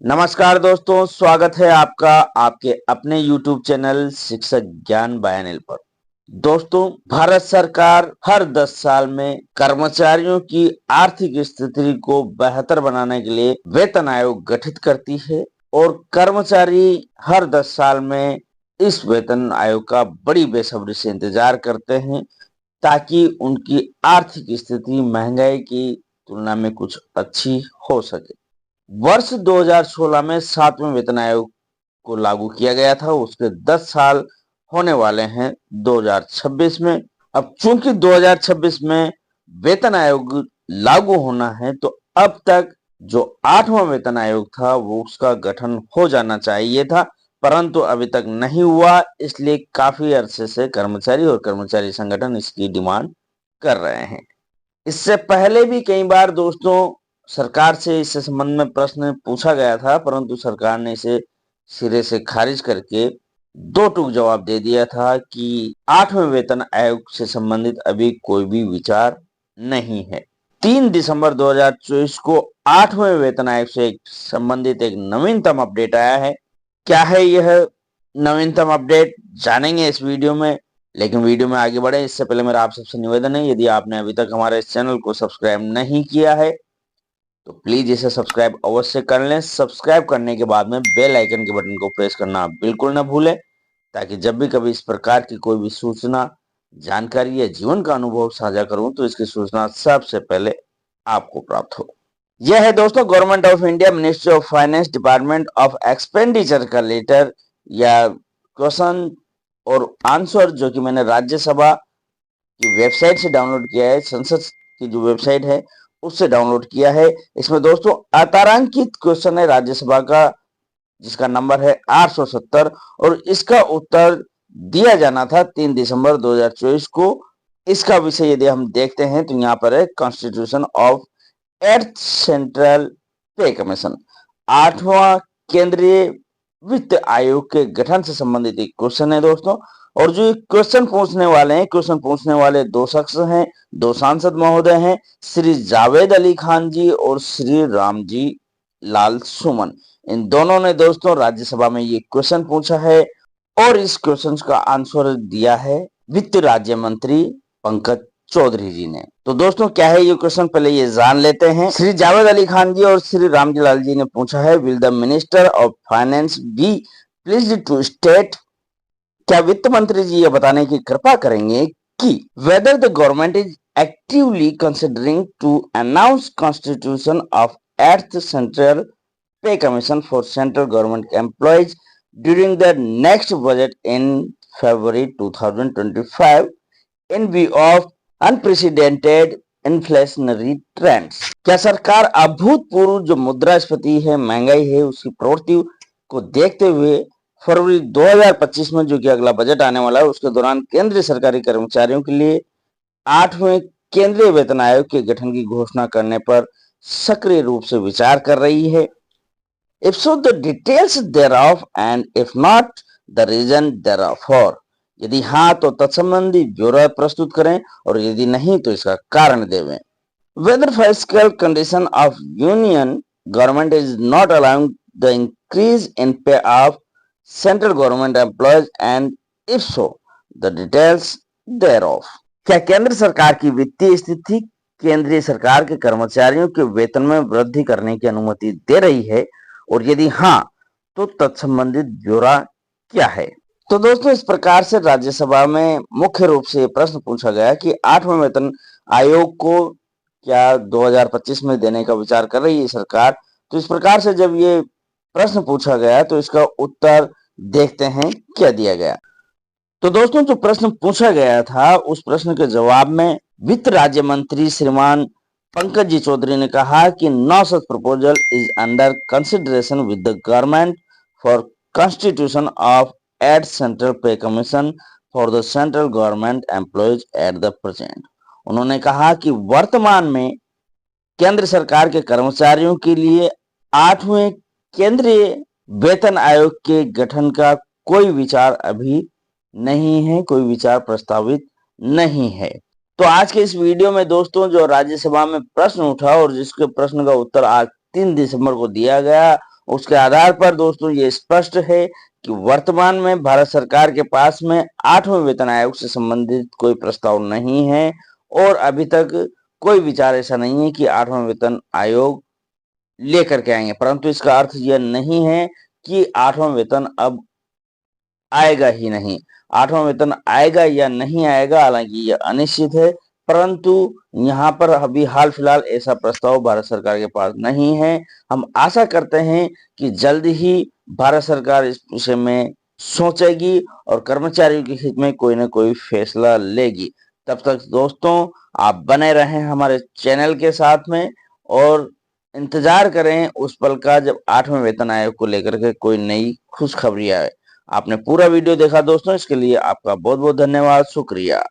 नमस्कार दोस्तों, स्वागत है आपका आपके अपने YouTube चैनल शिक्षक ज्ञान बयानिल पर। दोस्तों, भारत सरकार हर 10 साल में कर्मचारियों की आर्थिक स्थिति को बेहतर बनाने के लिए वेतन आयोग गठित करती है और कर्मचारी हर 10 साल में इस वेतन आयोग का बड़ी बेसब्री से इंतजार करते हैं ताकि उनकी आर्थिक स्थिति महंगाई की तुलना में कुछ अच्छी हो सके। वर्ष 2016 में 7वें वेतन आयोग को लागू किया गया था। उसके 10 साल होने वाले हैं 2026 में। अब चूंकि 2026 में वेतन आयोग लागू होना है, तो अब तक जो 8वां वेतन आयोग था वो उसका गठन हो जाना चाहिए था, परंतु अभी तक नहीं हुआ। इसलिए काफी अरसे से कर्मचारी और कर्मचारी संगठन इसकी डिमांड कर रहे हैं। इससे पहले भी कई बार दोस्तों सरकार से इस संबंध में प्रश्न पूछा गया था, परंतु सरकार ने इसे सिरे से खारिज करके दो टूक जवाब दे दिया था कि 8वें वेतन आयोग से संबंधित अभी कोई भी विचार नहीं है। 3 दिसंबर 2024 को 8वें वेतन आयोग से संबंधित एक नवीनतम अपडेट आया है। क्या है यह नवीनतम अपडेट, जानेंगे इस वीडियो में। लेकिन वीडियो में आगे बढ़े इससे पहले मेरा आप सबसे निवेदन है, यदि आपने अभी तक हमारे इस चैनल को सब्सक्राइब नहीं किया है तो प्लीज इसे सब्सक्राइब अवश्य कर लें। सब्सक्राइब करने के बाद में बेल आइकन के बटन को प्रेस करना आप बिल्कुल ना भूलें, ताकि जब भी कभी इस प्रकार की कोई भी सूचना, जानकारी या जीवन का अनुभव साझा करूं तो इसकी सूचना सबसे पहले आपको प्राप्त हो। यह है दोस्तों government of India ministry of finance department of expenditure का लेटर या क्वेश्चन और आंसर, जो कि मैंने राज्यसभा की वेबसाइट से डाउनलोड किया है, संसद की जो वेबसाइट है उससे डाउनलोड किया है। इसमें दोस्तों अतारांकित क्वेश्चन है राज्यसभा का, जिसका नंबर है 870 और इसका उत्तर दिया जाना था 3 दिसंबर 2024 को। इसका विषय यदि हम देखते हैं तो यहाँ पर है constitution of 8th central pay commission, 8वां केंद्रीय वित्त आयोग के गठन से संबंधित एक क्वेश्चन है दोस्तों। और जो क्वेश्चन पूछने वाले हैं, क्वेश्चन पूछने वाले दो शख्स हैं, दो सांसद महोदय हैं, श्री जावेद अली खान जी और श्री रामजी लाल सुमन। इन दोनों ने दोस्तों राज्यसभा में ये क्वेश्चन पूछा है और इस क्वेश्चन का आंसर दिया है वित्त राज्य मंत्री पंकज चौधरी जी ने। तो दोस्तों क्या है ये क्वेश्चन, पहले ये जान लेते हैं। श्री जावेद अली खान जी और श्री रामजी लाल जी ने पूछा है, will the minister of finance be pleased to state, क्या वित्त मंत्री जी ये बताने की कृपा करेंगे कि whether the government is actively considering to announce constitution of 8th central pay commission for central government employees during the next budget in February 2025 in view of unprecedented inflationary trends. क्या सरकार अभूतपूर्व जो मुद्रास्फीति है, महंगाई है, उसकी प्रवृत्ति को देखते हुए फरवरी 2025 में जो कि अगला बजट आने वाला है उसके दौरान केंद्रीय सरकारी कर्मचारियों के लिए 8वें केंद्रीय वेतन आयोग के गठन की घोषणा करने पर सक्रिय रूप से विचार कर रही है? If so, the details thereof, and if not, the reason therefor। यदि हाँ तो तत्संबंधी ब्यौरा प्रस्तुत करें और यदि नहीं तो इसका कारण देवें। Whether fiscal condition of union government is not allowing the increase in pay of central government employees, and if so, the details thereof। क्या केंद्र सरकार की वित्तीय स्थिति केंद्रीय सरकार के कर्मचारियों के वेतन में वृद्धि करने की अनुमति दे रही है, और यदि हाँ तो तत्संबंधित ब्यौरा क्या है? तो दोस्तों इस प्रकार से राज्यसभा में मुख्य रूप से प्रश्न पूछा गया कि 8वें वेतन आयोग को क्या 2025 में देने का विचार कर रही है सरकार। तो इस प्रकार से जब ये प्रश्न पूछा गया तो इसका उत्तर देखते हैं क्या दिया गया। तो दोस्तों जो प्रश्न पूछा गया था उस प्रश्न के जवाब में वित्त राज्य मंत्री श्रीमान पंकज जी चौधरी ने कहा कि no such proposal is under consideration with the government for constitution of 8th central pay commission for the central government employees at the present. उन्होंने कहा कि वर्तमान में केंद्र सरकार के कर्मचारियों के लिए 8वें केंद्रीय वेतन आयोग के गठन का कोई विचार अभी नहीं है, कोई विचार प्रस्तावित नहीं है। तो आज के इस वीडियो में दोस्तों जो राज्यसभा में प्रश्न उठा और जिसके प्रश्न का उत्तर आज 3 दिसंबर को दिया गया उसके आधार पर दोस्तों ये स्पष्ट है कि वर्तमान में भारत सरकार के पास में 8वें वेतन आयोग से संबंधित कोई प्रस्ताव नहीं है और अभी तक कोई विचार ऐसा नहीं है कि 8वां वेतन आयोग लेकर के आएंगे। परंतु इसका अर्थ यह नहीं है कि 8वां वेतन अब आएगा ही नहीं। 8वां वेतन आएगा या नहीं आएगा, हालांकि यह अनिश्चित है, परंतु यहाँ पर अभी हाल फिलहाल ऐसा प्रस्ताव भारत सरकार के पास नहीं है। हम आशा करते हैं कि जल्द ही भारत सरकार इस विषय में सोचेगी और कर्मचारियों के हित में कोई ना कोई फैसला लेगी। तब तक दोस्तों आप बने रहें हमारे चैनल के साथ में और इंतजार करें उस पल का जब 8वें वेतन आयोग को लेकर के कोई नई खुशखबरी आए। आपने पूरा वीडियो देखा दोस्तों, इसके लिए आपका बहुत बहुत धन्यवाद, शुक्रिया।